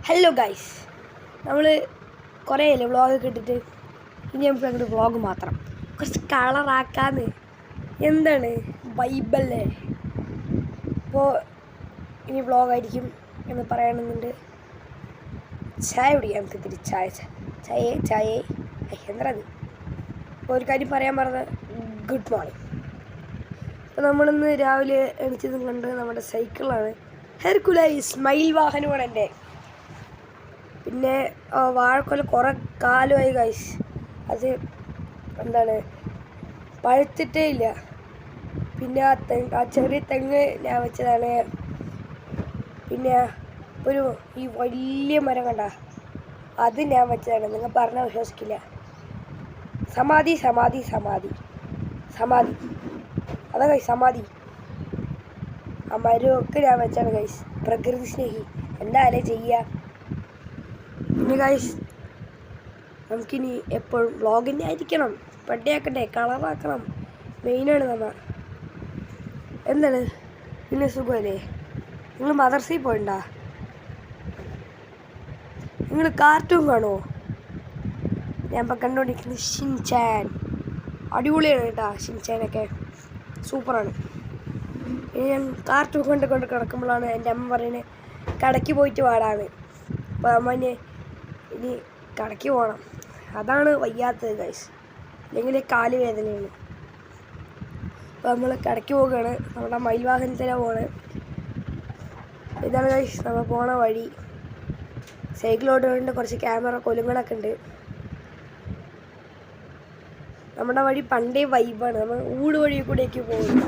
Hello guys, നമ്മൾ കുറേ അല്ലേ വ്ളോഗൊക്കെ ഇട്ടിട്ട്. ഇനി നമുക്ക് അങ്ങോട്ട് വ്ളോഗ് മാത്രം കുറച്ച് കളറാക്കാന്ന്. എന്താണ് വൈബല്ലേ? അപ്പോൾ ഇനി വ്ളോഗായിരിക്കും എന്ന് പറയണമെന്നുണ്ട്. ചായ കുടിക്കാം നമുക്ക് ഇത്തിരി. ചായ എന്താ അത്? അപ്പോൾ ഒരു കാര്യം പറയാൻ പറഞ്ഞത്, ഗുഡ് മോർണിംഗ്. അപ്പോൾ നമ്മളിന്ന് രാവിലെ എണീച്ചതും കണ്ട് നമ്മുടെ സൈക്കിളാണ്. ഹെർക്കുലൈസ് മയിൽ വാഹനമാണ് എൻ്റെ. പിന്നെ വാഴക്കൊല കുറേ കാലമായി ഗൈസ്. അത് എന്താണ് പഴുത്തിട്ടേ ഇല്ല. പിന്നെ ആ ചെറിയ തെങ്ങ് ഞാൻ വെച്ചതാണ്. പിന്നെ ഒരു ഈ വലിയ മരം കണ്ട, അത് ഞാൻ വെച്ചതാണ്. നിങ്ങൾ പറഞ്ഞാൽ വിശ്വസിക്കില്ല. സമാധി സമാധി സമാധി സമാധി അതാ ഗൈസ്, സമാധി. ആ മരമൊക്കെ ഞാൻ വെച്ചാണ് ഗൈസ്. പ്രകൃതി സ്നേഹി എന്തായാലും ചെയ്യുക. പിന്നെ ഗൈസ്, നമുക്കിനി എപ്പോഴും വ്ളോഗിൻ്റെ ആയിരിക്കണം. പട്ടിയാക്കട്ടെ, കളറാക്കണം, മെയിനാണ് നമ്മൾ. എന്താണ് പിന്നെ സുഖമല്ലേ? നിങ്ങൾ മദർസയിൽ പോയിണ്ടാ? നിങ്ങൾ കാർട്ടൂൺ കാണുമോ? ഞാൻ ഇപ്പം കണ്ടുകൊണ്ടിരിക്കുന്നത് ഷിൻചാൻ. അടിപൊളിയാണ് കേട്ടോ ഷിൻചാനൊക്കെ, സൂപ്പറാണ്. ഇനി ഞാൻ കാർട്ടൂൺ കൊണ്ട് കിടക്കുമ്പോഴാണ് എൻ്റെ അമ്മ പറയുന്നത് കടയ്ക്ക് പോയിട്ട് പാടാണ്. അപ്പോൾ അമ്മ ഇനി കടയ്ക്ക് പോകണം, അതാണ് വയ്യാത്തത് ഗൈസ്. അല്ലെങ്കിൽ കാല് വേദനയാണ്. അപ്പോൾ നമ്മൾ കടയ്ക്ക് പോവുകയാണ്. നമ്മുടെ മയിൽ വാഹനത്തിലാണ് പോകുന്നത്. ഇതാണ് ഗൈസ് നമ്മൾ പോണ വഴി. സൈക്കിളോട്ട് കൊണ്ട് കുറച്ച് ക്യാമറ കൊലുങ്ങളൊക്കെ ഉണ്ട്. നമ്മുടെ വഴി പണ്ടേ വൈബാണ്. നമ്മൾ ഊട് വഴി കൂടെയൊക്കെ പോകും.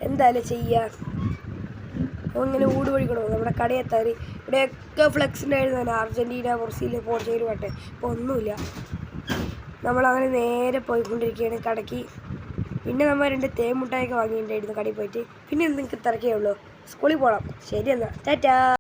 എന്തായാലും ചെയ്യുക. അങ്ങനെ ഊട് വഴി കൂടെ പോകും. നമ്മുടെ കടയെത്താറ് ഇവിടെയൊക്കെ ഫ്ലെക്സ് ഉണ്ടായിരുന്നു. അർജൻറ്റീന, ബ്രസീൽ, പോർച്ചുഗൽ പാട്ട്. ഇപ്പോൾ ഒന്നുമില്ല. നമ്മളങ്ങനെ നേരെ പോയിക്കൊണ്ടിരിക്കുകയാണ് കടയ്ക്ക്. പിന്നെ നമ്മൾ 2 തേമുട്ടായൊക്കെ വാങ്ങിയിട്ടുണ്ടായിരുന്നു കടയിൽ പോയിട്ട്. പിന്നെ നിങ്ങൾക്ക് തിരക്കേ ഉള്ളൂ. സ്കൂളിൽ പോകണം. ശരി എന്നാൽ ടാറ്റാ.